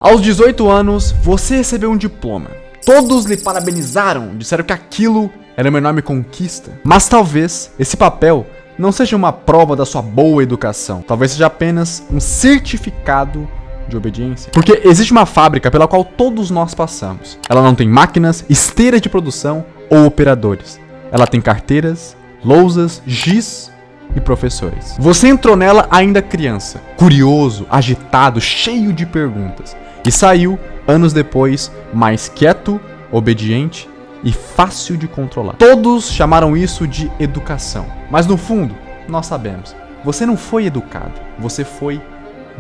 Aos 18 anos, você recebeu um diploma. Todos lhe parabenizaram, disseram que aquilo era uma enorme conquista. Mas talvez esse papel não seja uma prova da sua boa educação. Talvez seja apenas um certificado de obediência. Porque existe uma fábrica pela qual todos nós passamos. Ela não tem máquinas, esteiras de produção ou operadores. Ela tem carteiras, lousas, giz e professores. Você entrou nela ainda criança, curioso, agitado, cheio de perguntas. E saiu, anos depois, mais quieto, obediente e fácil de controlar. Todos chamaram isso de educação. Mas no fundo, nós sabemos, você não foi educado, você foi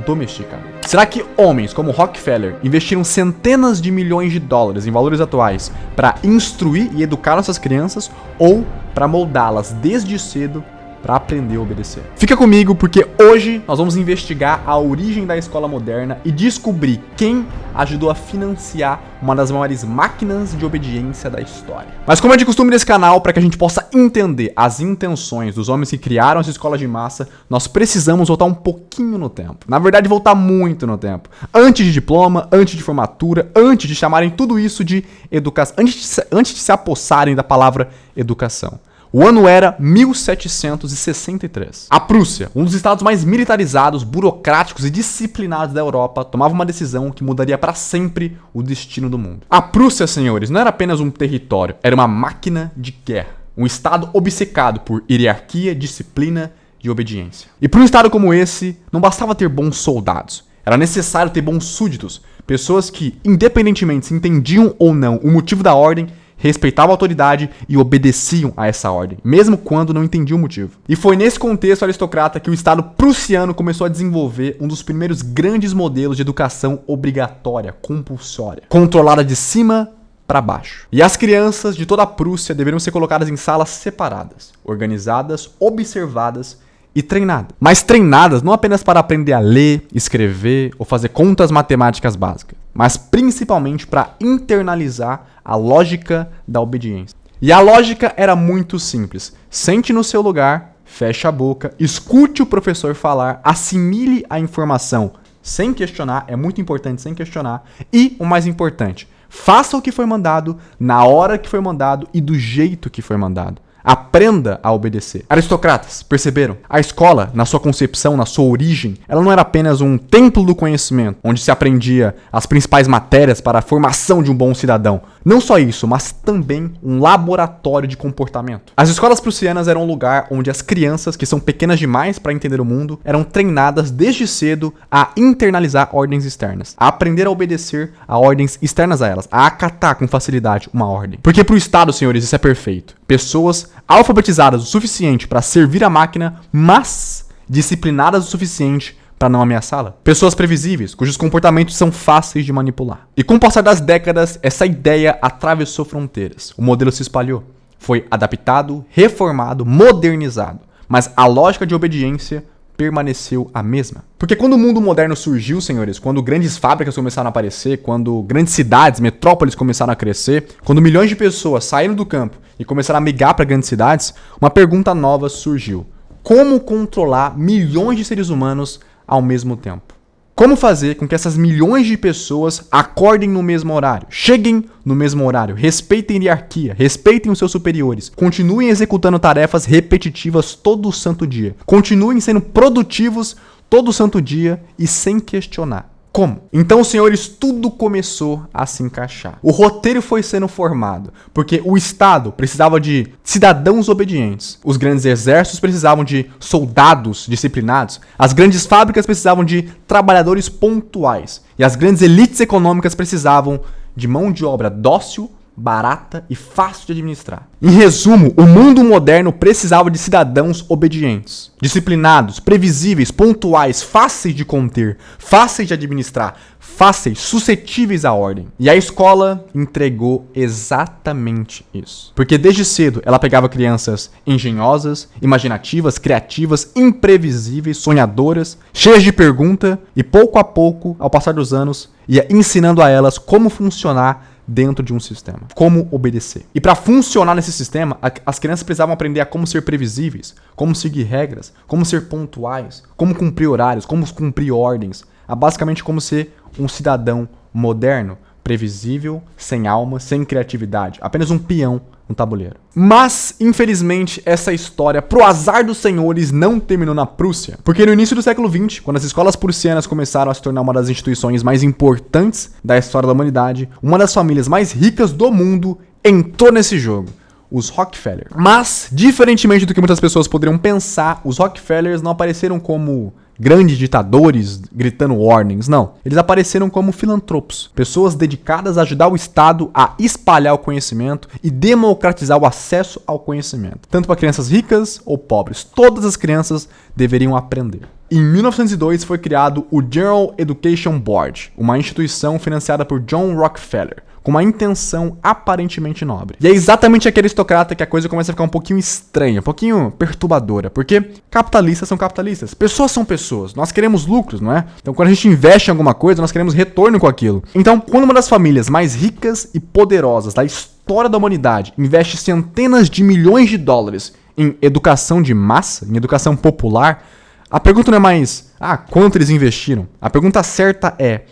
domesticado. Será que homens como Rockefeller investiram centenas de milhões de dólares em valores atuais para instruir e educar nossas crianças ou para moldá-las desde cedo para aprender a obedecer? Fica comigo porque hoje nós vamos investigar a origem da escola moderna e descobrir quem ajudou a financiar uma das maiores máquinas de obediência da história. Mas como é de costume nesse canal, para que a gente possa entender as intenções dos homens que criaram essa escola de massa, nós precisamos voltar um pouquinho no tempo. Na verdade, voltar muito no tempo. Antes de diploma, antes de formatura, antes de chamarem tudo isso de educação, antes de se apossarem da palavra educação. O ano era 1763. A Prússia, um dos estados mais militarizados, burocráticos e disciplinados da Europa, tomava uma decisão que mudaria para sempre o destino do mundo. A Prússia, senhores, não era apenas um território, era uma máquina de guerra. Um estado obcecado por hierarquia, disciplina e obediência. E para um estado como esse, não bastava ter bons soldados. Era necessário ter bons súditos, pessoas que, independentemente se entendiam ou não o motivo da ordem, respeitavam a autoridade e obedeciam a essa ordem, mesmo quando não entendiam o motivo. E foi nesse contexto aristocrata que o Estado prussiano começou a desenvolver um dos primeiros grandes modelos de educação obrigatória, compulsória, controlada de cima para baixo. E as crianças de toda a Prússia deveriam ser colocadas em salas separadas, organizadas, observadas e treinadas. Mas treinadas não apenas para aprender a ler, escrever ou fazer contas matemáticas básicas, mas principalmente para internalizar a lógica da obediência. E a lógica era muito simples. Sente no seu lugar, feche a boca, escute o professor falar, assimile a informação sem questionar, é muito importante sem questionar, e o mais importante, faça o que foi mandado, na hora que foi mandado e do jeito que foi mandado. Aprenda a obedecer. Aristocratas, perceberam? A escola, na sua concepção, na sua origem, ela não era apenas um templo do conhecimento, onde se aprendia as principais matérias para a formação de um bom cidadão. Não só isso, mas também um laboratório de comportamento. As escolas prussianas eram um lugar onde as crianças, que são pequenas demais para entender o mundo, eram treinadas desde cedo a internalizar ordens externas, a aprender a obedecer a ordens externas a elas, a acatar com facilidade uma ordem. Porque para o Estado, senhores, isso é perfeito. Pessoas alfabetizadas o suficiente para servir a máquina, mas disciplinadas o suficiente para não ameaçá-la. Pessoas previsíveis, cujos comportamentos são fáceis de manipular. E com o passar das décadas, essa ideia atravessou fronteiras. O modelo se espalhou. Foi adaptado, reformado, modernizado. Mas a lógica de obediência permaneceu a mesma. Porque quando o mundo moderno surgiu, senhores, quando grandes fábricas começaram a aparecer, quando grandes cidades, metrópoles começaram a crescer, quando milhões de pessoas saíram do campo e começaram a migrar para grandes cidades, uma pergunta nova surgiu. Como controlar milhões de seres humanos ao mesmo tempo? Como fazer com que essas milhões de pessoas acordem no mesmo horário, cheguem no mesmo horário, respeitem a hierarquia, respeitem os seus superiores, continuem executando tarefas repetitivas todo santo dia, continuem sendo produtivos todo santo dia e sem questionar? Como? Então, senhores, tudo começou a se encaixar. O roteiro foi sendo formado, porque o Estado precisava de cidadãos obedientes, os grandes exércitos precisavam de soldados disciplinados, as grandes fábricas precisavam de trabalhadores pontuais, e as grandes elites econômicas precisavam de mão de obra dócil, barata e fácil de administrar. Em resumo, o mundo moderno precisava de cidadãos obedientes, disciplinados, previsíveis, pontuais, fáceis de conter, fáceis de administrar, fáceis, suscetíveis à ordem. E a escola entregou exatamente isso. Porque desde cedo ela pegava crianças engenhosas, imaginativas, criativas, imprevisíveis, sonhadoras, cheias de pergunta e pouco a pouco, ao passar dos anos, ia ensinando a elas como funcionar dentro de um sistema. Como obedecer. E para funcionar nesse sistema, as crianças precisavam aprender a como ser previsíveis, como seguir regras, como ser pontuais, como cumprir horários, como cumprir ordens. a basicamente como ser um cidadão moderno, previsível, sem alma, sem criatividade, apenas um peão no tabuleiro. Mas, infelizmente, essa história, pro azar dos senhores, não terminou na Prússia. Porque no início do século XX, quando as escolas prussianas começaram a se tornar uma das instituições mais importantes da história da humanidade, uma das famílias mais ricas do mundo entrou nesse jogo. Os Rockefeller. Mas, diferentemente do que muitas pessoas poderiam pensar, os Rockefellers não apareceram como grandes ditadores gritando warnings, não. Eles apareceram como filantropos, pessoas dedicadas a ajudar o Estado a espalhar o conhecimento e democratizar o acesso ao conhecimento. Tanto para crianças ricas ou pobres, todas as crianças deveriam aprender. Em 1902 foi criado o General Education Board, uma instituição financiada por John Rockefeller, com uma intenção aparentemente nobre. E é exatamente aquele aristocrata que a coisa começa a ficar um pouquinho estranha, um pouquinho perturbadora, porque capitalistas são capitalistas, pessoas são pessoas, nós queremos lucros, não é? Então quando a gente investe em alguma coisa, nós queremos retorno com aquilo. Então, quando uma das famílias mais ricas e poderosas da história da humanidade investe centenas de milhões de dólares em educação de massa, em educação popular, a pergunta não é mais, quanto eles investiram? A pergunta certa é,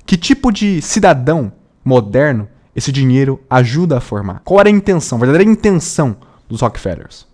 que tipo de cidadão moderno esse dinheiro ajuda a formar? Qual era a intenção, a verdadeira intenção dos Rockefellers?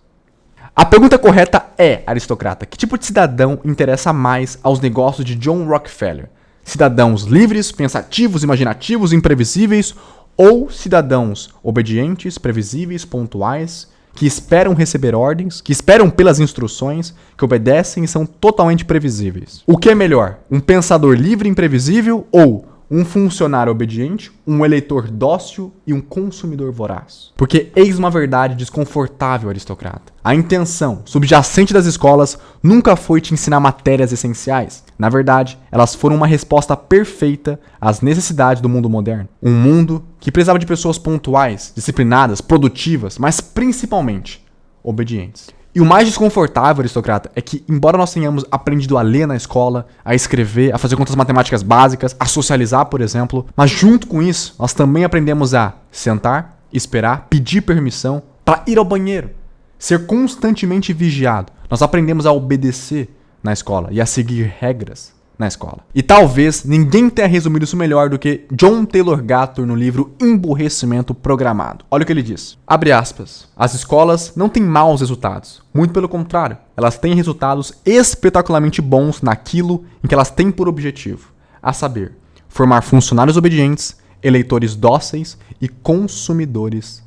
A pergunta correta é, aristocrata, que tipo de cidadão interessa mais aos negócios de John Rockefeller? Cidadãos livres, pensativos, imaginativos, imprevisíveis, ou cidadãos obedientes, previsíveis, pontuais, que esperam receber ordens, que esperam pelas instruções, que obedecem e são totalmente previsíveis? O que é melhor? Um pensador livre e imprevisível ou um funcionário obediente, um eleitor dócil e um consumidor voraz? Porque eis uma verdade desconfortável, aristocrata. A intenção subjacente das escolas nunca foi te ensinar matérias essenciais. Na verdade, elas foram uma resposta perfeita às necessidades do mundo moderno. Um mundo que precisava de pessoas pontuais, disciplinadas, produtivas, mas principalmente obedientes. E o mais desconfortável, aristocrata, é que, embora nós tenhamos aprendido a ler na escola, a escrever, a fazer contas matemáticas básicas, a socializar, por exemplo, mas junto com isso, nós também aprendemos a sentar, esperar, pedir permissão para ir ao banheiro, ser constantemente vigiado. Nós aprendemos a obedecer na escola e a seguir regras na escola. E talvez ninguém tenha resumido isso melhor do que John Taylor Gatto no livro Emburrecimento Programado. Olha o que ele diz. Abre aspas. As escolas não têm maus resultados. Muito pelo contrário. Elas têm resultados espetacularmente bons naquilo em que elas têm por objetivo. A saber, formar funcionários obedientes, eleitores dóceis e consumidores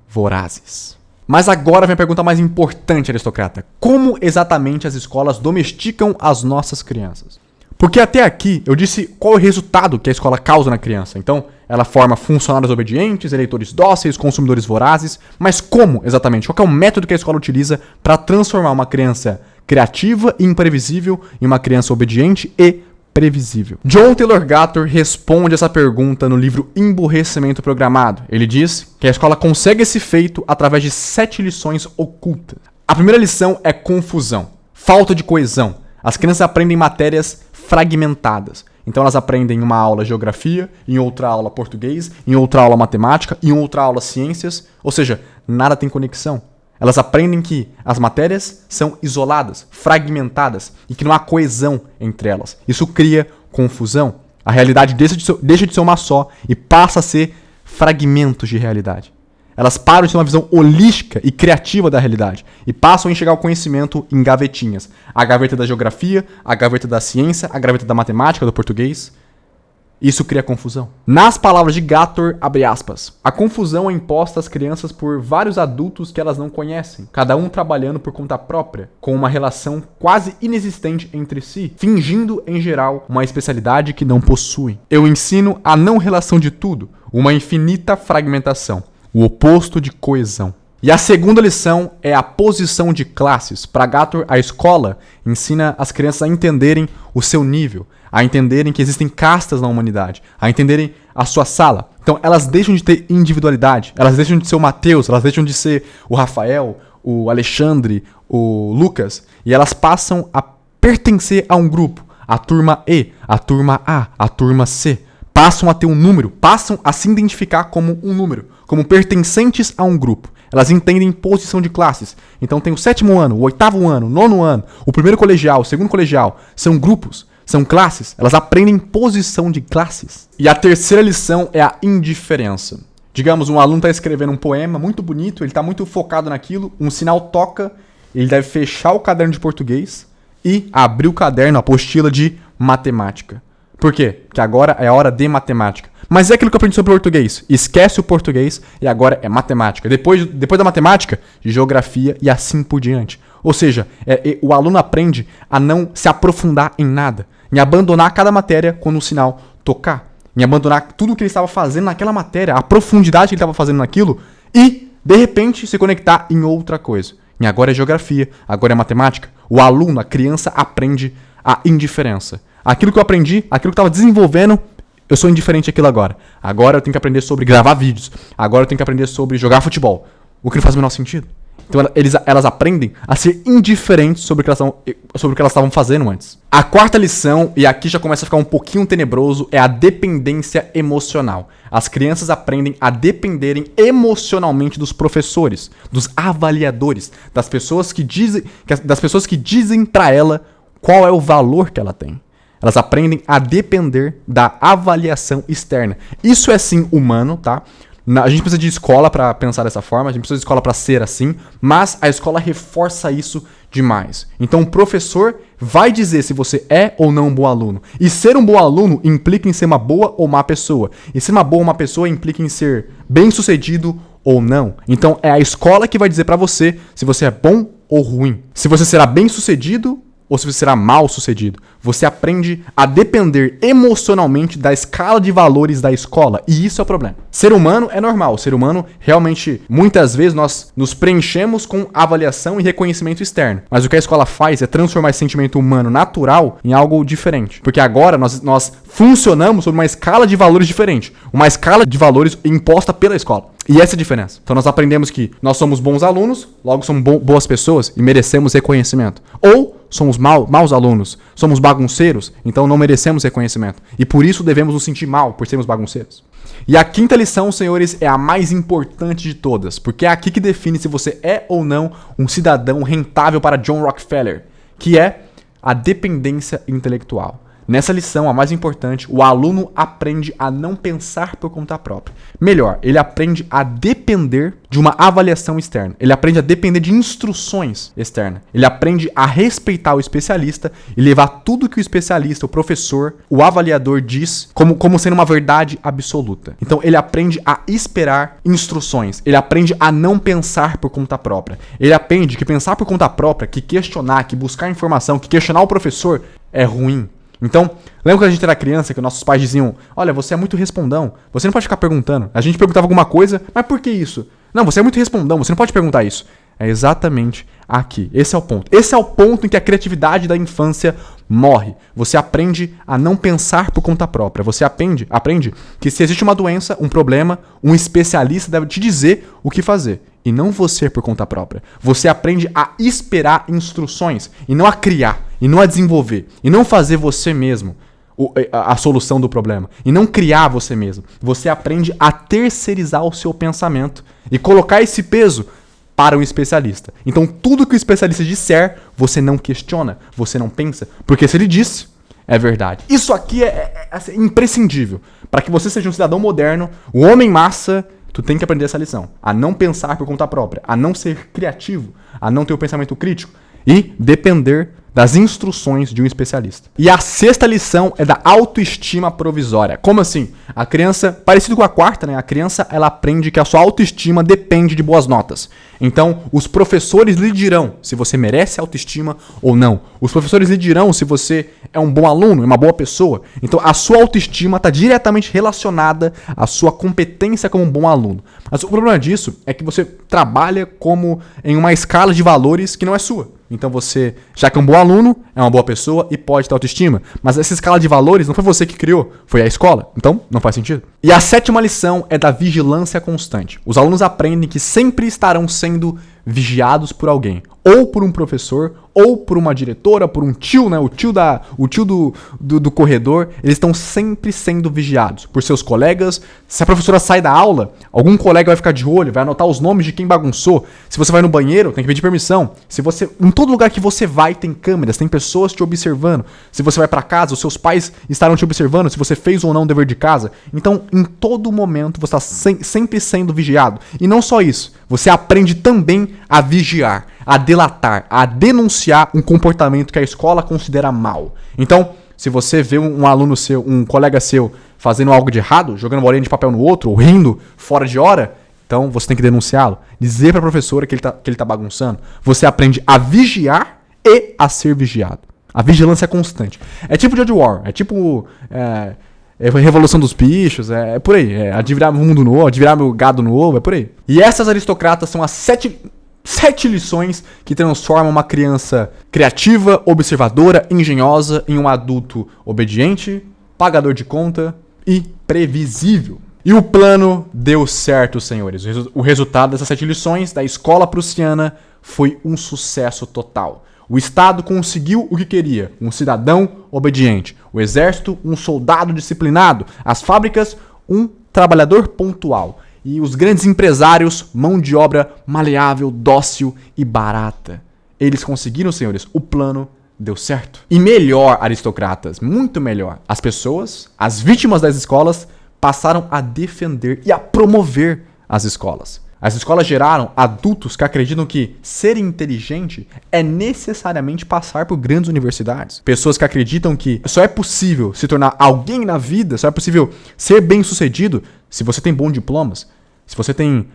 vorazes. Mas agora vem a pergunta mais importante, aristocrata. Como exatamente as escolas domesticam as nossas crianças? Porque até aqui eu disse qual é o resultado que a escola causa na criança. Então, ela forma funcionários obedientes, eleitores dóceis, consumidores vorazes. Mas como exatamente? Qual é o método que a escola utiliza para transformar uma criança criativa e imprevisível em uma criança obediente e previsível? John Taylor Gatto responde essa pergunta no livro Emburrecimento Programado. Ele diz que a escola consegue esse feito através de 7 lições ocultas. A primeira lição é confusão, falta de coesão. As crianças aprendem matérias fragmentadas. Então elas aprendem em uma aula geografia, em outra aula português, em outra aula matemática, em outra aula ciências. Ou seja, nada tem conexão. Elas aprendem que as matérias são isoladas, fragmentadas e que não há coesão entre elas. Isso cria confusão. A realidade deixa de ser uma só e passa a ser fragmentos de realidade. Elas param de ter uma visão holística e criativa da realidade e passam a enxergar o conhecimento em gavetinhas. A gaveta da geografia, a gaveta da ciência, a gaveta da matemática, do português. Isso cria confusão. Nas palavras de Gatto, abre aspas, a confusão é imposta às crianças por vários adultos que elas não conhecem, cada um trabalhando por conta própria, com uma relação quase inexistente entre si, fingindo, em geral, uma especialidade que não possuem. Eu ensino a não relação de tudo, uma infinita fragmentação. O oposto de coesão. E a segunda lição é a posição de classes. Para Gatto, a escola ensina as crianças a entenderem o seu nível, a entenderem que existem castas na humanidade, a entenderem a sua sala. Então elas deixam de ter individualidade, elas deixam de ser o Mateus, elas deixam de ser o Rafael, o Alexandre, o Lucas, e elas passam a pertencer a um grupo, a turma E, a turma A, a turma C. Passam a ter um número, passam a se identificar como um número, como pertencentes a um grupo. Elas entendem posição de classes. Então tem o 7º ano, o 8º ano, o 9º ano, o primeiro colegial, o segundo colegial. São grupos, São classes, elas aprendem posição de classes. E a terceira lição é a indiferença. Digamos, um aluno está escrevendo um poema muito bonito, ele está muito focado naquilo, um sinal toca, ele deve fechar o caderno de português e abrir o caderno, a apostila de matemática. Por quê? Porque agora é a hora de matemática. Mas é aquilo que eu aprendi sobre português. Esquece o português e agora é matemática. Depois da matemática, geografia e assim por diante. Ou seja, o aluno aprende a não se aprofundar em nada, em abandonar cada matéria quando o sinal tocar, em abandonar tudo o que ele estava fazendo naquela matéria, a profundidade que ele estava fazendo naquilo e, de repente, se conectar em outra coisa. E agora é geografia, agora é matemática. O aluno, a criança, aprende a indiferença. Aquilo que eu aprendi, aquilo que eu estava desenvolvendo, eu sou indiferente àquilo agora. Agora eu tenho que aprender sobre gravar vídeos. Agora eu tenho que aprender sobre jogar futebol. O que não faz o menor sentido. Então elas aprendem a ser indiferentes sobre o que elas estavam fazendo antes. A quarta lição, e aqui já começa a ficar um pouquinho tenebroso, é a dependência emocional. As crianças aprendem a dependerem emocionalmente dos professores, dos avaliadores, das pessoas que dizem para ela qual é o valor que ela tem. Elas aprendem a depender da avaliação externa. Isso é sim humano, tá? A gente precisa de escola para pensar dessa forma, a gente precisa de escola para ser assim, mas a escola reforça isso demais. Então o professor vai dizer se você é ou não um bom aluno. E ser um bom aluno implica em ser uma boa ou má pessoa. E ser uma boa ou má pessoa implica em ser bem-sucedido ou não. Então é a escola que vai dizer para você se você é bom ou ruim. Se você será bem-sucedido ou se você será mal sucedido. Você aprende a depender emocionalmente da escala de valores da escola. E isso é o problema. Ser humano é normal. Ser humano, realmente, muitas vezes nós nos preenchemos com avaliação e reconhecimento externo. Mas o que a escola faz é transformar esse sentimento humano natural em algo diferente. Porque agora nós funcionamos sob uma escala de valores diferente. Uma escala de valores imposta pela escola. E essa é a diferença. Então nós aprendemos que nós somos bons alunos, logo somos boas pessoas e merecemos reconhecimento. Ou somos maus alunos, somos bagunceiros, então não merecemos reconhecimento. E por isso devemos nos sentir mal por sermos bagunceiros. E a quinta lição, senhores, é a mais importante de todas, porque é aqui que define se você é ou não um cidadão rentável para John Rockefeller, que é a dependência intelectual. Nessa lição, a mais importante, o aluno aprende a não pensar por conta própria. Melhor, ele aprende a depender de uma avaliação externa. Ele aprende a depender de instruções externas. Ele aprende a respeitar o especialista e levar tudo que o especialista, o professor, o avaliador diz como sendo uma verdade absoluta. Então, ele aprende a esperar instruções. Ele aprende a não pensar por conta própria. Ele aprende que pensar por conta própria, que questionar, que buscar informação, que questionar o professor é ruim. Então, lembra quando a gente era criança que nossos pais diziam: olha, você é muito respondão, você não pode ficar perguntando. A gente perguntava alguma coisa, mas por que isso? Não, você é muito respondão, você não pode perguntar isso. É exatamente aqui. Esse é o ponto. Esse é o ponto em que a criatividade da infância morre. Você aprende a não pensar por conta própria. Você aprende que se existe uma doença, um problema, um especialista deve te dizer o que fazer. E não você por conta própria. Você aprende a esperar instruções e não a criar, e não a desenvolver, e não fazer você mesmo a solução do problema, e não criar você mesmo. Você aprende a terceirizar o seu pensamento e colocar esse peso para um especialista. Então tudo que o especialista disser, você não questiona, você não pensa, porque se ele disse, é verdade. Isso aqui é imprescindível. Para que você seja um cidadão moderno, o homem massa, tu tem que aprender essa lição. A não pensar por conta própria, a não ser criativo, a não ter o pensamento crítico e depender das instruções de um especialista. E a sexta lição é da autoestima provisória. Como assim? A criança, parecido com a quarta, né? A criança, ela aprende que a sua autoestima depende de boas notas. Então, os professores lhe dirão se você merece autoestima ou não. Os professores lhe dirão se você é um bom aluno, é uma boa pessoa. Então, a sua autoestima está diretamente relacionada à sua competência como um bom aluno. Mas o problema disso é que você trabalha como em uma escala de valores que não é sua. Então você, já que é um bom aluno, é uma boa pessoa e pode ter autoestima. Mas essa escala de valores não foi você que criou, foi a escola. Então, não faz sentido. E a 7ª lição é da vigilância constante. Os alunos aprendem que sempre estarão sendo vigiados por alguém, ou por um professor, ou por uma diretora, por um tio, né? O tio do corredor. Eles estão sempre sendo vigiados por seus colegas. Se a professora sai da aula, algum colega vai ficar de olho, vai anotar os nomes de quem bagunçou. Se você vai no banheiro, tem que pedir permissão. Em todo lugar que você vai, tem câmeras, tem pessoas te observando. Se você vai para casa, os seus pais estarão te observando se você fez ou não o dever de casa. Então, em todo momento, você está sempre sendo vigiado. E não só isso, você aprende também a vigiar, a delatar, a denunciar um comportamento que a escola considera mal. Então, se você vê um aluno seu, um colega seu, fazendo algo de errado, jogando bolinha de papel no outro, ou rindo fora de hora, então você tem que denunciá-lo. Dizer para a professora que ele tá bagunçando. Você aprende a vigiar e a ser vigiado. A vigilância é constante. É tipo Judge War, é tipo Revolução dos Bichos, é por aí. É advirar meu mundo novo, advirar meu gado novo, é por aí. E essas aristocratas são as 7 lições que transformam uma criança criativa, observadora, engenhosa em um adulto obediente, pagador de conta e previsível. E o plano deu certo, senhores. O resultado dessas 7 lições da escola prussiana foi um sucesso total. O Estado conseguiu o que queria, um cidadão obediente. O exército, um soldado disciplinado. As fábricas, um trabalhador pontual. E os grandes empresários, mão de obra maleável, dócil e barata. Eles conseguiram, senhores, o plano deu certo. E melhor, aristocratas, muito melhor. As pessoas, as vítimas das escolas, passaram a defender e a promover as escolas. As escolas geraram adultos que acreditam que ser inteligente é necessariamente passar por grandes universidades. Pessoas que acreditam que só é possível se tornar alguém na vida, só é possível ser bem-sucedido se você tem bons diplomas, se você tem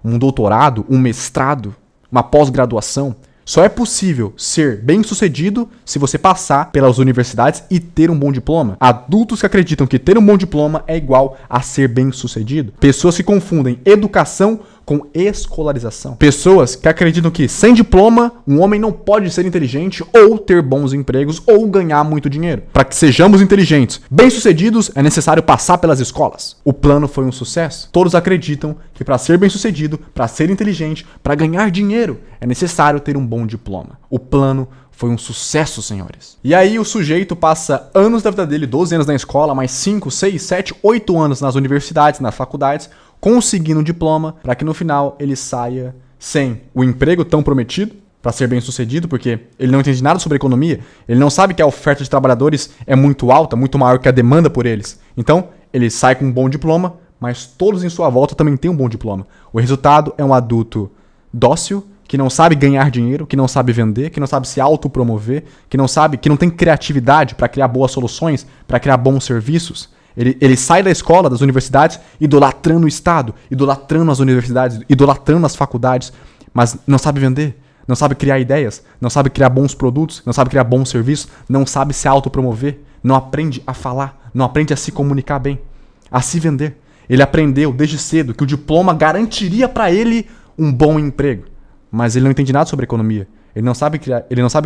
um doutorado, um mestrado, uma pós-graduação. Só é possível ser bem-sucedido se você passar pelas universidades e ter um bom diploma. Adultos que acreditam que ter um bom diploma é igual a ser bem-sucedido. Pessoas que confundem educação com escolarização. Pessoas que acreditam que sem diploma um homem não pode ser inteligente ou ter bons empregos ou ganhar muito dinheiro. Para que sejamos inteligentes, bem-sucedidos, é necessário passar pelas escolas. O plano foi um sucesso. Todos acreditam que para ser bem-sucedido, para ser inteligente, para ganhar dinheiro, é necessário ter um bom diploma. O plano foi um sucesso, senhores. E aí o sujeito passa anos da vida dele, 12 anos na escola, mais 5, 6, 7, 8 anos nas universidades, nas faculdades, conseguindo um diploma para que no final ele saia sem o emprego tão prometido para ser bem sucedido, porque ele não entende nada sobre economia, ele não sabe que a oferta de trabalhadores é muito alta, muito maior que a demanda por eles. Então, ele sai com um bom diploma, mas todos em sua volta também têm um bom diploma. O resultado é um adulto dócil, que não sabe ganhar dinheiro, que não sabe vender, que não sabe se autopromover, que não tem criatividade para criar boas soluções, para criar bons serviços. Ele sai da escola, das universidades, idolatrando o Estado, idolatrando as universidades, idolatrando as faculdades, mas não sabe vender, não sabe criar ideias, não sabe criar bons produtos, não sabe criar bons serviços, não sabe se autopromover, não aprende a falar, não aprende a se comunicar bem, a se vender. Ele aprendeu desde cedo que o diploma garantiria para ele um bom emprego, mas ele não entende nada sobre economia. Ele não sabe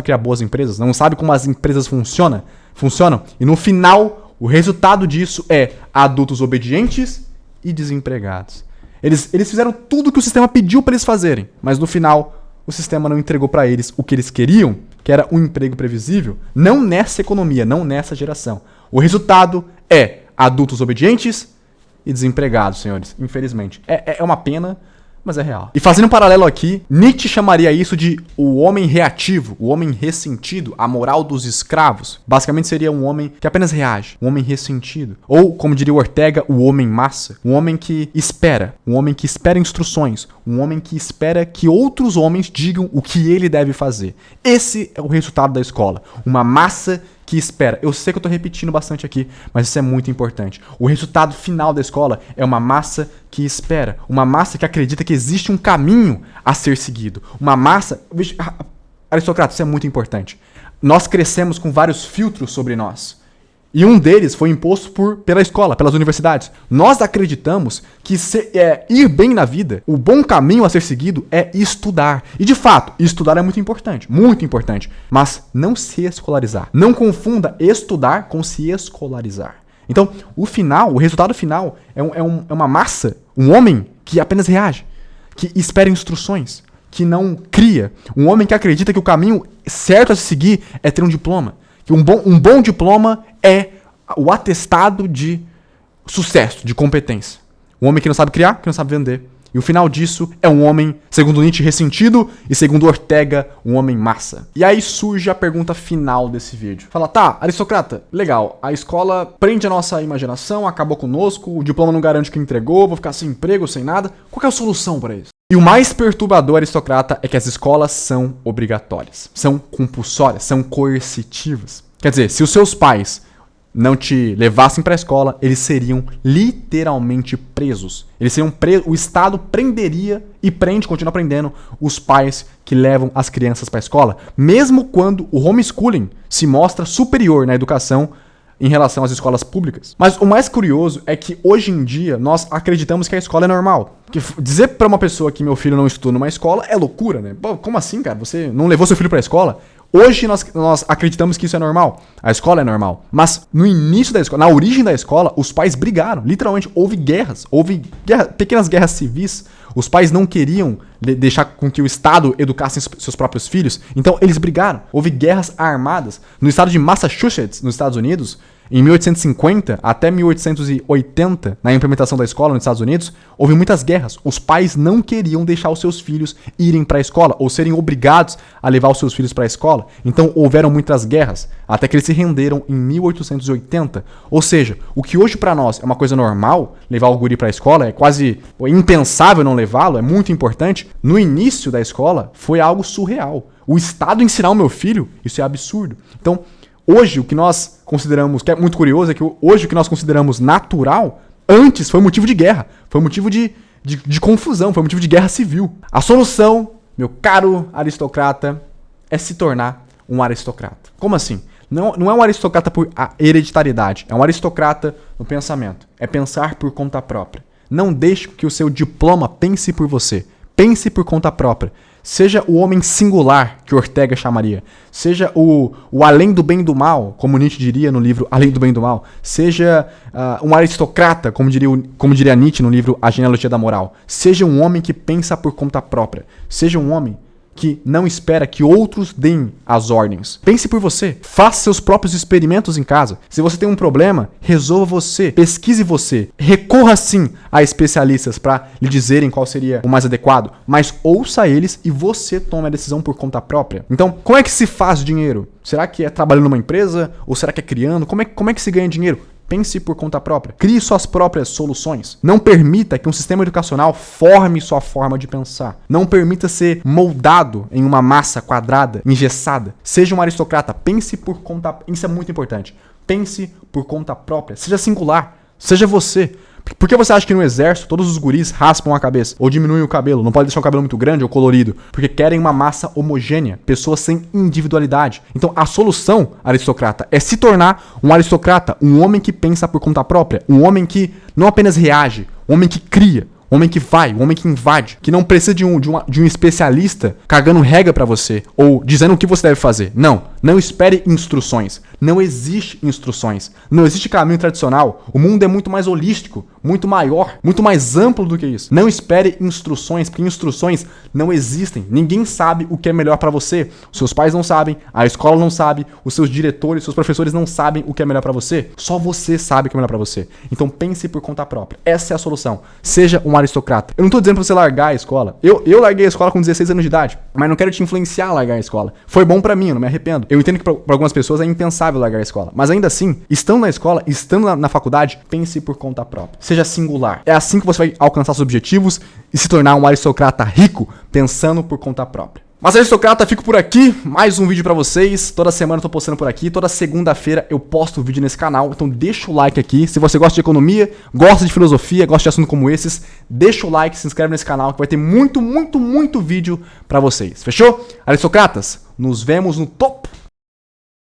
criar boas empresas, não sabe como as empresas funcionam, e no final o resultado disso é adultos obedientes e desempregados. Eles fizeram tudo que o sistema pediu para eles fazerem, mas no final o sistema não entregou para eles o que eles queriam, que era um emprego previsível, não nessa economia, não nessa geração. O resultado é adultos obedientes e desempregados, senhores. Infelizmente. É uma pena, mas é real. E fazendo um paralelo aqui, Nietzsche chamaria isso de o homem reativo, o homem ressentido, a moral dos escravos. Basicamente seria um homem que apenas reage, um homem ressentido. Ou, como diria o Ortega, o homem massa, um homem que espera instruções, um homem que espera que outros homens digam o que ele deve fazer. Esse é o resultado da escola, uma massa que espera. Eu sei que eu tô repetindo bastante aqui, mas isso é muito importante. O resultado final da escola é uma massa que espera. Uma massa que acredita que existe um caminho a ser seguido. Uma massa... Aristocrata, isso é muito importante. Nós crescemos com vários filtros sobre nós. E um deles foi imposto pela escola, pelas universidades. Nós acreditamos que ir bem na vida, o bom caminho a ser seguido é estudar. E de fato, estudar é muito importante, mas não se escolarizar. Não confunda estudar com se escolarizar. Então, o resultado final é uma massa, um homem que apenas reage, que espera instruções, que não cria. Um homem que acredita que o caminho certo a se seguir é ter um diploma. Que um bom diploma é o atestado de sucesso, de competência. Um homem que não sabe criar, que não sabe vender. E o final disso é um homem, segundo Nietzsche, ressentido e segundo Ortega, um homem massa. E aí surge a pergunta final desse vídeo. Fala, tá, aristocrata, legal, a escola prende a nossa imaginação, acabou conosco, o diploma não garante que entregou, vou ficar sem emprego, sem nada. Qual que é a solução para isso? E o mais perturbador, aristocrata, é que as escolas são obrigatórias, são compulsórias, são coercitivas. Quer dizer, se os seus pais não te levassem para a escola, eles seriam literalmente presos. Eles seriam presos, o Estado prenderia e continua prendendo os pais que levam as crianças para a escola, mesmo quando o homeschooling se mostra superior na educação em relação às escolas públicas. Mas o mais curioso é que hoje em dia nós acreditamos que a escola é normal. Porque dizer para uma pessoa que meu filho não estuda numa escola é loucura, né? Pô, como assim, cara? Você não levou seu filho para a escola? Hoje nós acreditamos que isso é normal. A escola é normal. Mas no início da escola, na origem da escola, os pais brigaram. Literalmente, houve guerras. Pequenas guerras civis. Os pais não queriam deixar com que o Estado educasse seus próprios filhos. Então, eles brigaram. Houve guerras armadas. No estado de Massachusetts, nos Estados Unidos, em 1850 até 1880, na implementação da escola nos Estados Unidos, houve muitas guerras. Os pais não queriam deixar os seus filhos irem para a escola ou serem obrigados a levar os seus filhos para a escola. Então houveram muitas guerras, até que eles se renderam em 1880. Ou seja, o que hoje para nós é uma coisa normal, levar o guri para a escola, é quase impensável não levá-lo, é muito importante. No início da escola foi algo surreal. O Estado ensinar o meu filho, isso é absurdo. Então, hoje, o que nós consideramos, que é muito curioso, é que hoje o que nós consideramos natural, antes foi motivo de guerra, foi motivo de confusão, foi motivo de guerra civil. A solução, meu caro aristocrata, é se tornar um aristocrata. Como assim? Não é um aristocrata por hereditariedade, é um aristocrata no pensamento. É pensar por conta própria. Não deixe que o seu diploma pense por você. Pense por conta própria. Seja o homem singular, que Ortega chamaria. Seja o além do bem e do mal, como Nietzsche diria no livro Além do Bem e do Mal. Seja um aristocrata, como diria Nietzsche no livro A Genealogia da Moral. Seja um homem que pensa por conta própria. Seja um homem que não espera que outros deem as ordens. Pense por você. Faça seus próprios experimentos em casa. Se você tem um problema, resolva você. Pesquise você. Recorra sim a especialistas para lhe dizerem qual seria o mais adequado, mas ouça eles e você tome a decisão por conta própria. Então, como é que se faz dinheiro? Será que é trabalhando numa empresa? Ou será que é criando? Como é que se ganha dinheiro? Pense por conta própria. Crie suas próprias soluções. Não permita que um sistema educacional forme sua forma de pensar. Não permita ser moldado em uma massa quadrada, engessada. Seja um aristocrata. Pense por conta... Isso é muito importante. Pense por conta própria. Seja singular. Seja você. Por que você acha que no exército todos os guris raspam a cabeça? Ou diminuem o cabelo? Não pode deixar o cabelo muito grande ou colorido? Porque querem uma massa homogênea. Pessoas sem individualidade. Então a solução, aristocrata, é se tornar um aristocrata. Um homem que pensa por conta própria. Um homem que não apenas reage. Um homem que cria. Um homem que vai, um homem que invade, que não precisa de um especialista cagando regra pra você ou dizendo o que você deve fazer. Não espere instruções. Não existe instruções. Não existe caminho tradicional. O mundo é muito mais holístico, muito maior, muito mais amplo do que isso. Não espere instruções, porque instruções não existem. Ninguém sabe o que é melhor pra você. Os seus pais não sabem, a escola não sabe, os seus diretores, seus professores não sabem o que é melhor pra você. Só você sabe o que é melhor pra você. Então pense por conta própria. Essa é a solução. Seja um aristocrata. Eu não tô dizendo pra você largar a escola. Eu larguei a escola com 16 anos de idade, mas não quero te influenciar a largar a escola. Foi bom pra mim, eu não me arrependo. Eu entendo que pra algumas pessoas é impensável largar a escola, mas ainda assim, estando na escola, estando na faculdade, pense por conta própria. Seja singular. É assim que você vai alcançar seus objetivos e se tornar um aristocrata rico, pensando por conta própria. Mas aristocrata, fico por aqui, mais um vídeo pra vocês. Toda semana eu tô postando por aqui, toda segunda-feira eu posto vídeo nesse canal, então deixa o like aqui. Se você gosta de economia, gosta de filosofia, gosta de assuntos como esses, deixa o like, se inscreve nesse canal que vai ter muito vídeo pra vocês. Fechou? Aristocratas, nos vemos no topo